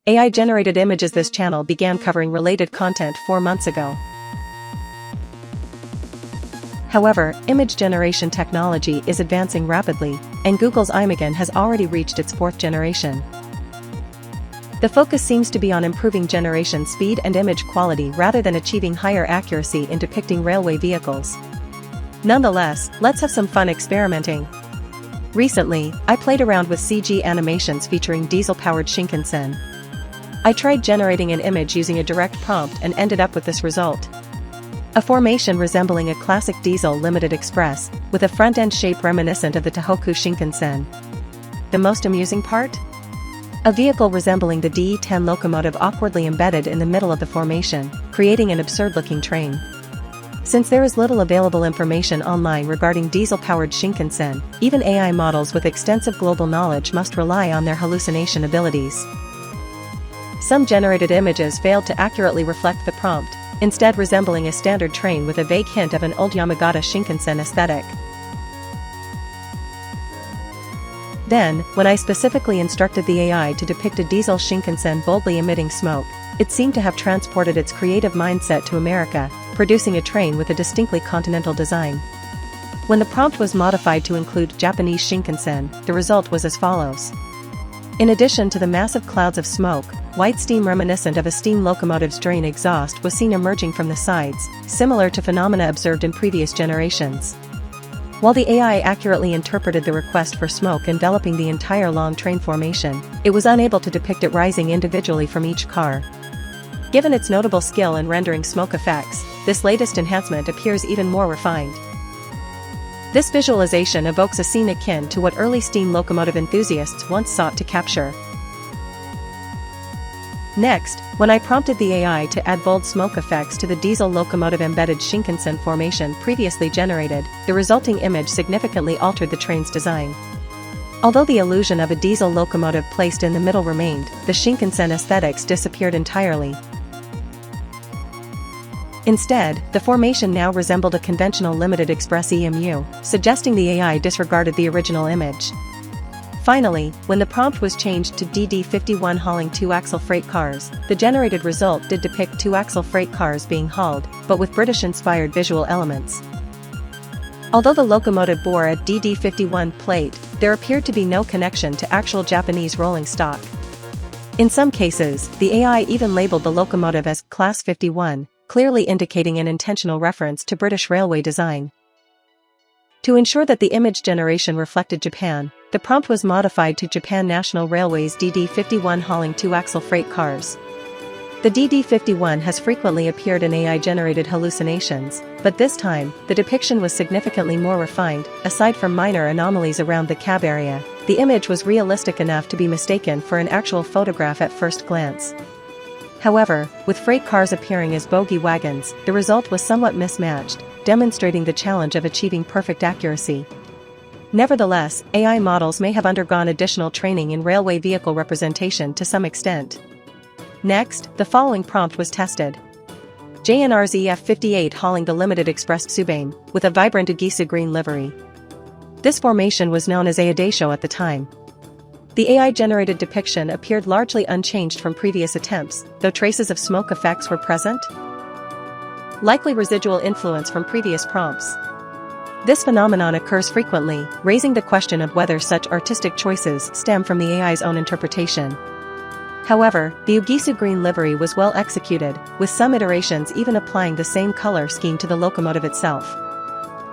AI-generated images. This channel began covering related content 4 months ago. However, image generation technology is advancing rapidly, and Google's Imagen has already reached its 4th generation. The focus seems to be on improving generation speed and image quality rather than achieving higher accuracy in depicting railway vehicles. Nonetheless, let's have some fun experimenting. Recently, I played around with CG animations featuring diesel-powered Shinkansen. I tried generating an image using a direct prompt and ended up with this result. A formation resembling a classic diesel limited express, with a front-end shape reminiscent of the Tohoku Shinkansen. The most amusing part? A vehicle resembling the D10 locomotive awkwardly embedded in the middle of the formation, creating an absurd-looking train. Since there is little available information online regarding diesel-powered Shinkansen, even AI models with extensive global knowledge must rely on their hallucination abilities. Some generated images failed to accurately reflect the prompt, instead resembling a standard train with a vague hint of an old Yamagata Shinkansen aesthetic. Then, when I specifically instructed the AI to depict a diesel Shinkansen boldly emitting smoke, it seemed to have transported its creative mindset to America, producing a train with a distinctly continental design. When the prompt was modified to include Japanese Shinkansen, the result was as follows. In addition to the massive clouds of smoke, white steam reminiscent of a steam locomotive's drain exhaust was seen emerging from the sides, similar to phenomena observed in previous generations. While the AI accurately interpreted the request for smoke enveloping the entire long train formation, it was unable to depict it rising individually from each car. Given its notable skill in rendering smoke effects, this latest enhancement appears even more refined. This visualization evokes a scene akin to what early steam locomotive enthusiasts once sought to capture. Next, when I prompted the AI to add bold smoke effects to the diesel locomotive embedded Shinkansen formation previously generated, the resulting image significantly altered the train's design. Although the illusion of a diesel locomotive placed in the middle remained, the Shinkansen aesthetics disappeared entirely. Instead, the formation now resembled a conventional limited express EMU, suggesting the AI disregarded the original image. Finally, when the prompt was changed to DD51 hauling 2-axle freight cars, the generated result did depict 2-axle freight cars being hauled, but with British-inspired visual elements. Although the locomotive bore a DD51 plate, there appeared to be no connection to actual Japanese rolling stock. In some cases, the AI even labeled the locomotive as Class 51, clearly indicating an intentional reference to British railway design. To ensure that the image generation reflected Japan, the prompt was modified to Japan National Railway's DD51 hauling 2-axle freight cars. The DD51 has frequently appeared in AI-generated hallucinations, but this time, the depiction was significantly more refined. Aside from minor anomalies around the cab area, the image was realistic enough to be mistaken for an actual photograph at first glance. However, with freight cars appearing as bogie wagons, the result was somewhat mismatched, demonstrating the challenge of achieving perfect accuracy. Nevertheless, AI models may have undergone additional training in railway vehicle representation to some extent. Next, the following prompt was tested. JNR's EF58 hauling the limited express Tsubame, with a vibrant Agisu green livery. This formation was known as Ayadesho at the time. The AI-generated depiction appeared largely unchanged from previous attempts, though traces of smoke effects were present. Likely residual influence from previous prompts. This phenomenon occurs frequently, raising the question of whether such artistic choices stem from the AI's own interpretation. However, the Agisu green livery was well executed, with some iterations even applying the same color scheme to the locomotive itself.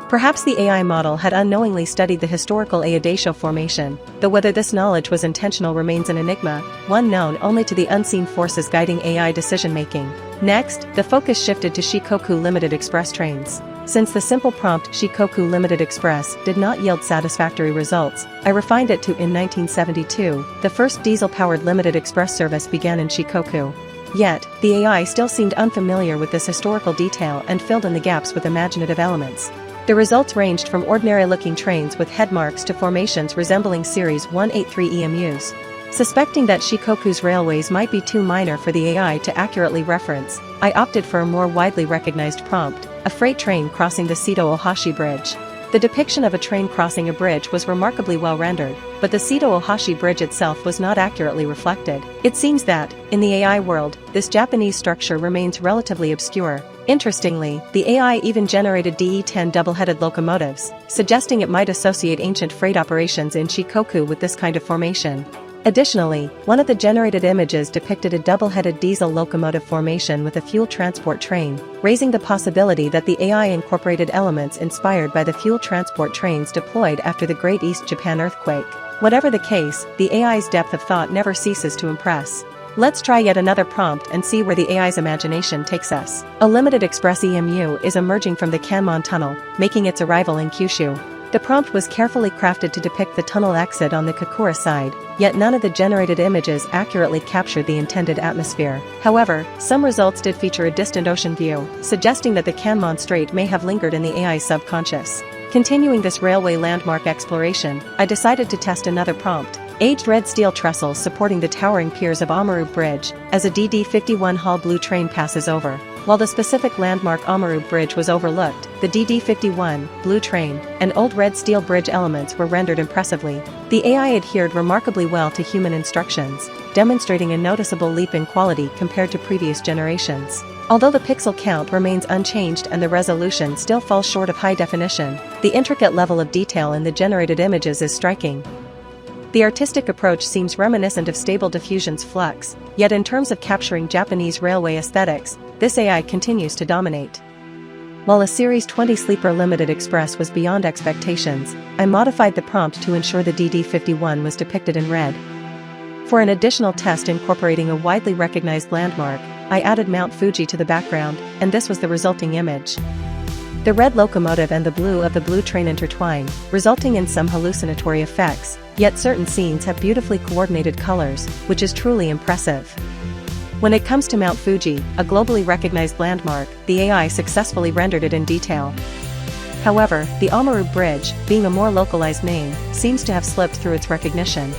Perhaps the AI model had unknowingly studied the historical Ayadesho formation, though whether this knowledge was intentional remains an enigma, one known only to the unseen forces guiding AI decision-making. Next, the focus shifted to Shikoku Limited Express trains. Since the simple prompt Shikoku Limited Express did not yield satisfactory results, I refined it to in 1972, the first diesel-powered limited express service began in Shikoku. Yet, the AI still seemed unfamiliar with this historical detail and filled in the gaps with imaginative elements. The results ranged from ordinary-looking trains with head marks to formations resembling Series 183 EMUs. Suspecting that Shikoku's railways might be too minor for the AI to accurately reference, I opted for a more widely recognized prompt, a freight train crossing the Seto Ohashi Bridge. The depiction of a train crossing a bridge was remarkably well rendered, but the Seto-Ohashi Bridge itself was not accurately reflected. It seems that, in the AI world, this Japanese structure remains relatively obscure. Interestingly, the AI even generated DE-10 double-headed locomotives, suggesting it might associate ancient freight operations in Shikoku with this kind of formation. Additionally, one of the generated images depicted a double-headed diesel locomotive formation with a fuel transport train, raising the possibility that the AI incorporated elements inspired by the fuel transport trains deployed after the Great East Japan earthquake. Whatever the case, the AI's depth of thought never ceases to impress. Let's try yet another prompt and see where the AI's imagination takes us. A limited express EMU is emerging from the Kanmon tunnel, making its arrival in Kyushu. The prompt was carefully crafted to depict the tunnel exit on the Kokura side, yet none of the generated images accurately captured the intended atmosphere. However, some results did feature a distant ocean view, suggesting that the Kanmon Strait may have lingered in the AI's subconscious. Continuing this railway landmark exploration, I decided to test another prompt. Aged red steel trestles supporting the towering piers of Amaru Bridge, as a DD-51 Hall blue train passes over. While the specific landmark Amaru Bridge was overlooked, the DD-51 blue train and old red steel bridge elements were rendered impressively. The AI adhered remarkably well to human instructions, demonstrating a noticeable leap in quality compared to previous generations. Although the pixel count remains unchanged and the resolution still falls short of high definition, the intricate level of detail in the generated images is striking. The artistic approach seems reminiscent of Stable Diffusion's Flux, yet in terms of capturing Japanese railway aesthetics, this AI continues to dominate. While a Series 20 Sleeper Limited Express was beyond expectations, I modified the prompt to ensure the DD-51 was depicted in red. For an additional test incorporating a widely recognized landmark, I added Mount Fuji to the background, and this was the resulting image. The red locomotive and the blue of the blue train intertwine, resulting in some hallucinatory effects, yet certain scenes have beautifully coordinated colors, which is truly impressive. When it comes to Mount Fuji, a globally recognized landmark, the AI successfully rendered it in detail. However, the Amaru Bridge, being a more localized name, seems to have slipped through its recognition.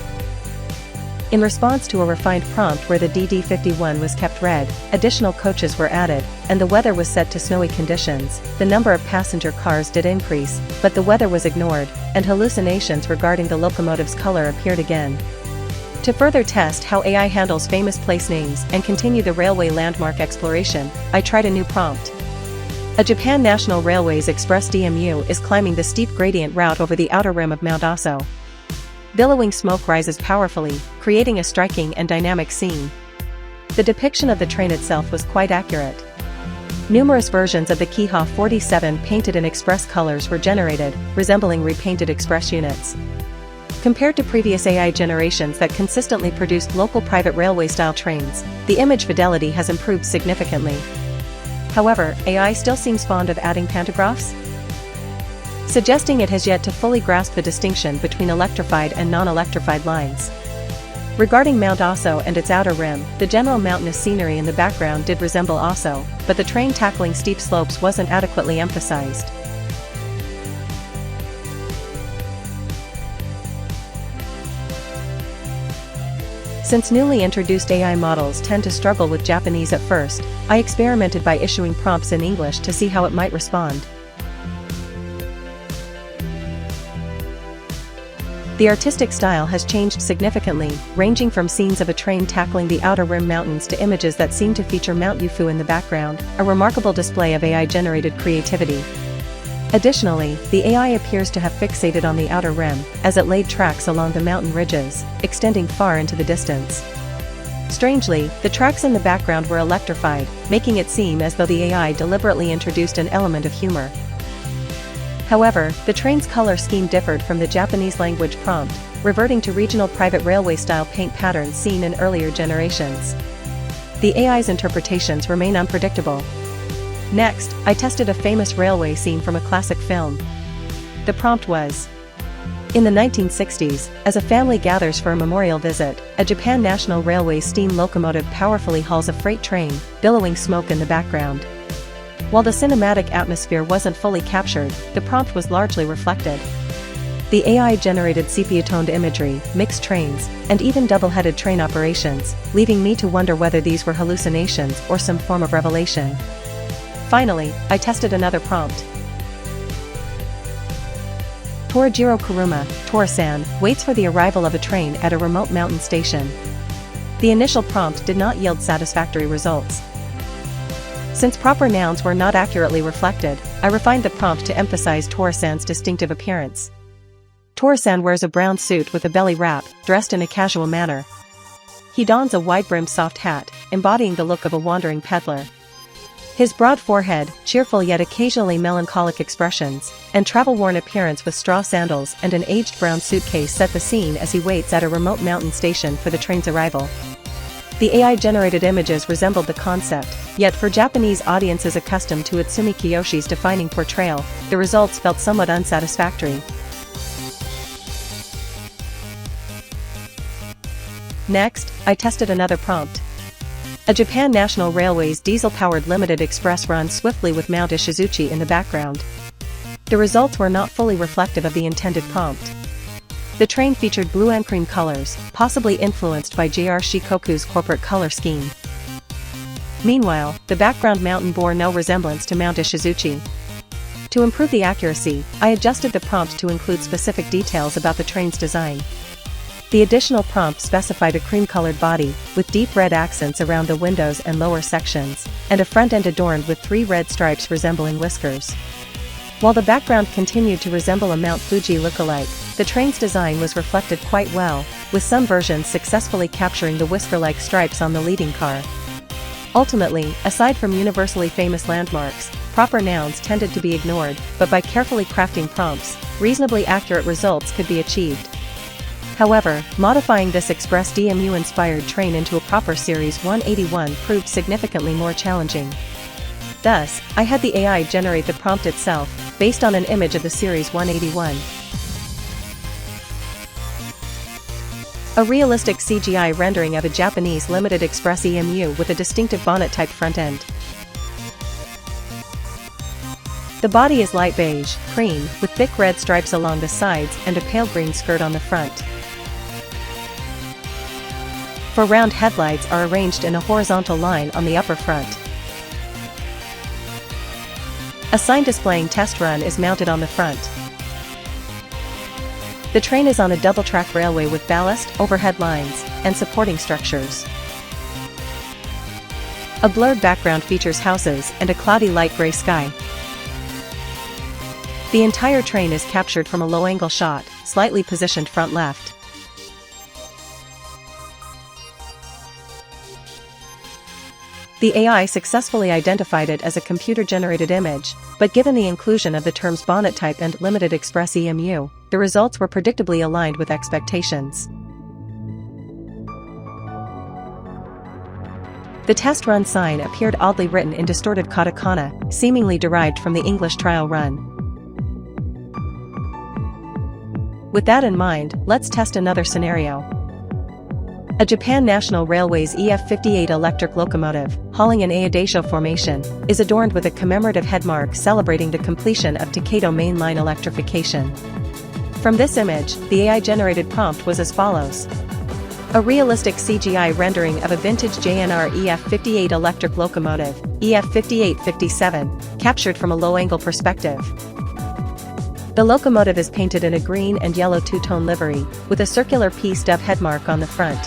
In response to a refined prompt where the DD-51 was kept red, additional coaches were added, and the weather was set to snowy conditions. The number of passenger cars did increase, but the weather was ignored, and hallucinations regarding the locomotive's color appeared again. To further test how AI handles famous place names and continue the railway landmark exploration, I tried a new prompt. A Japan National Railways Express DMU is climbing the steep gradient route over the outer rim of Mount Aso. Billowing smoke rises powerfully, creating a striking and dynamic scene. The depiction of the train itself was quite accurate. Numerous versions of the Kiha 47 painted in express colors were generated, resembling repainted express units. Compared to previous AI generations that consistently produced local private railway-style trains, the image fidelity has improved significantly. However, AI still seems fond of adding pantographs, suggesting it has yet to fully grasp the distinction between electrified and non-electrified lines. Regarding Mount Aso and its outer rim, the general mountainous scenery in the background did resemble Aso, but the train tackling steep slopes wasn't adequately emphasized. Since newly introduced AI models tend to struggle with Japanese at first, I experimented by issuing prompts in English to see how it might respond. The artistic style has changed significantly, ranging from scenes of a train tackling the outer rim mountains to images that seem to feature Mount Yufu in the background, a remarkable display of AI-generated creativity. Additionally, the AI appears to have fixated on the outer rim, as it laid tracks along the mountain ridges, extending far into the distance. Strangely, the tracks in the background were electrified, making it seem as though the AI deliberately introduced an element of humor. However, the train's color scheme differed from the Japanese language prompt, reverting to regional private railway-style paint patterns seen in earlier generations. The AI's interpretations remain unpredictable. Next, I tested a famous railway scene from a classic film. The prompt was: in the 1960s, as a family gathers for a memorial visit, a Japan National Railways steam locomotive powerfully hauls a freight train, billowing smoke in the background. While the cinematic atmosphere wasn't fully captured, the prompt was largely reflected. The AI generated sepia-toned imagery, mixed trains, and even double-headed train operations, leaving me to wonder whether these were hallucinations or some form of revelation. Finally, I tested another prompt. Torajiro Kuruma, Tora-san, waits for the arrival of a train at a remote mountain station. The initial prompt did not yield satisfactory results. Since proper nouns were not accurately reflected, I refined the prompt to emphasize Tora-san's distinctive appearance. Tora-san wears a brown suit with a belly wrap, dressed in a casual manner. He dons a wide-brimmed soft hat, embodying the look of a wandering peddler. His broad forehead, cheerful yet occasionally melancholic expressions, and travel-worn appearance with straw sandals and an aged brown suitcase set the scene as he waits at a remote mountain station for the train's arrival. The AI-generated images resembled the concept, yet for Japanese audiences accustomed to Utsumi Kiyoshi's defining portrayal, the results felt somewhat unsatisfactory. Next, I tested another prompt. A Japan National Railways diesel-powered limited express runs swiftly with Mount Ishizuchi in the background. The results were not fully reflective of the intended prompt. The train featured blue and cream colors, possibly influenced by JR Shikoku's corporate color scheme. Meanwhile, the background mountain bore no resemblance to Mount Ishizuchi. To improve the accuracy, I adjusted the prompt to include specific details about the train's design. The additional prompt specified a cream-colored body, with deep red accents around the windows and lower sections, and a front end adorned with 3 red stripes resembling whiskers. While the background continued to resemble a Mount Fuji lookalike, the train's design was reflected quite well, with some versions successfully capturing the whisker-like stripes on the leading car. Ultimately, aside from universally famous landmarks, proper nouns tended to be ignored, but by carefully crafting prompts, reasonably accurate results could be achieved. However, modifying this Express DMU-inspired train into a proper Series 181 proved significantly more challenging. Thus, I had the AI generate the prompt itself, based on an image of the Series 181. A realistic CGI rendering of a Japanese limited express EMU with a distinctive bonnet-type front end. The body is light beige, cream, with thick red stripes along the sides and a pale green skirt on the front. Four round headlights are arranged in a horizontal line on the upper front. A sign displaying test run is mounted on the front. The train is on a double-track railway with ballast, overhead lines, and supporting structures. A blurred background features houses and a cloudy light gray sky. The entire train is captured from a low-angle shot, slightly positioned front left. The AI successfully identified it as a computer-generated image, but given the inclusion of the terms bonnet type and limited express EMU, the results were predictably aligned with expectations. The test run sign appeared oddly written in distorted katakana, seemingly derived from the English trial run. With that in mind, let's test another scenario. A Japan National Railways EF58 electric locomotive, hauling in Ayadaisho formation, is adorned with a commemorative headmark celebrating the completion of Takedo Main Line electrification. From this image, the AI-generated prompt was as follows. A realistic CGI rendering of a vintage JNR EF58 electric locomotive, EF5857, captured from a low-angle perspective. The locomotive is painted in a green and yellow two-tone livery, with a circular P-stub headmark on the front.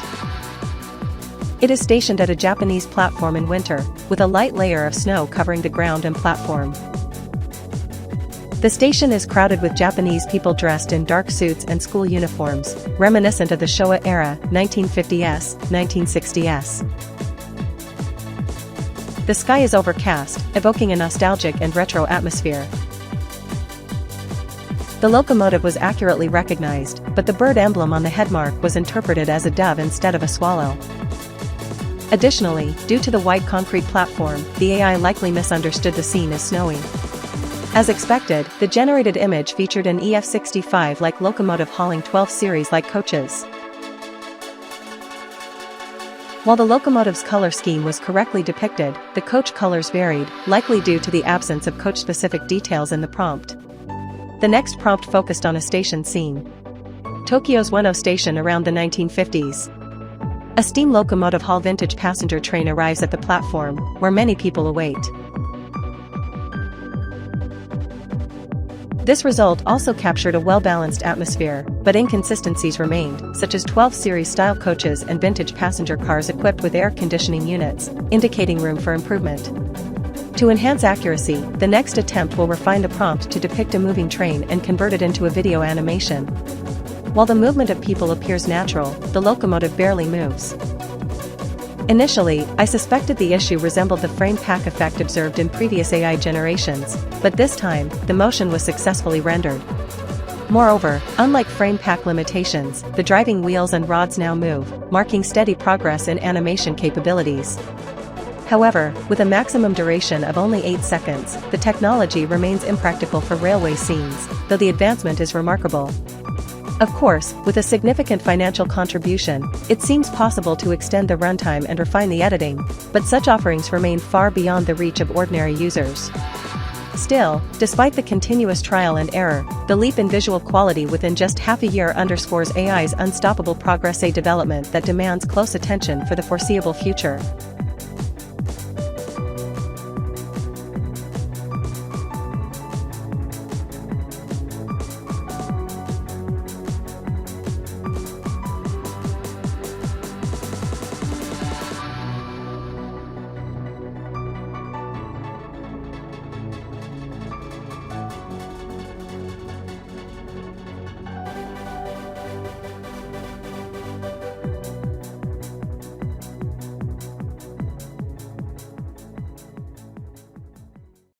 It is stationed at a Japanese platform in winter, with a light layer of snow covering the ground and platform. The station is crowded with Japanese people dressed in dark suits and school uniforms, reminiscent of the Showa era, 1950s, 1960s. The sky is overcast, evoking a nostalgic and retro atmosphere. The locomotive was accurately recognized, but the bird emblem on the headmark was interpreted as a dove instead of a swallow. Additionally, due to the white concrete platform, the AI likely misunderstood the scene as snowy. As expected, the generated image featured an EF65-like locomotive hauling 12 series-like coaches. While the locomotive's color scheme was correctly depicted, the coach colors varied, likely due to the absence of coach-specific details in the prompt. The next prompt focused on a station scene. Tokyo's Ueno station around the 1950s. A steam locomotive haul vintage passenger train arrives at the platform, where many people await. This result also captured a well-balanced atmosphere, but inconsistencies remained, such as 12 series style coaches and vintage passenger cars equipped with air conditioning units, indicating room for improvement. To enhance accuracy, the next attempt will refine the prompt to depict a moving train and convert it into a video animation. While the movement of people appears natural, the locomotive barely moves. Initially, I suspected the issue resembled the frame pack effect observed in previous AI generations, but this time, the motion was successfully rendered. Moreover, unlike frame pack limitations, the driving wheels and rods now move, marking steady progress in animation capabilities. However, with a maximum duration of only 8 seconds, the technology remains impractical for railway scenes, though the advancement is remarkable. Of course, with a significant financial contribution, it seems possible to extend the runtime and refine the editing, but such offerings remain far beyond the reach of ordinary users. Still, despite the continuous trial and error, the leap in visual quality within just half a year underscores AI's unstoppable progress, a development that demands close attention for the foreseeable future.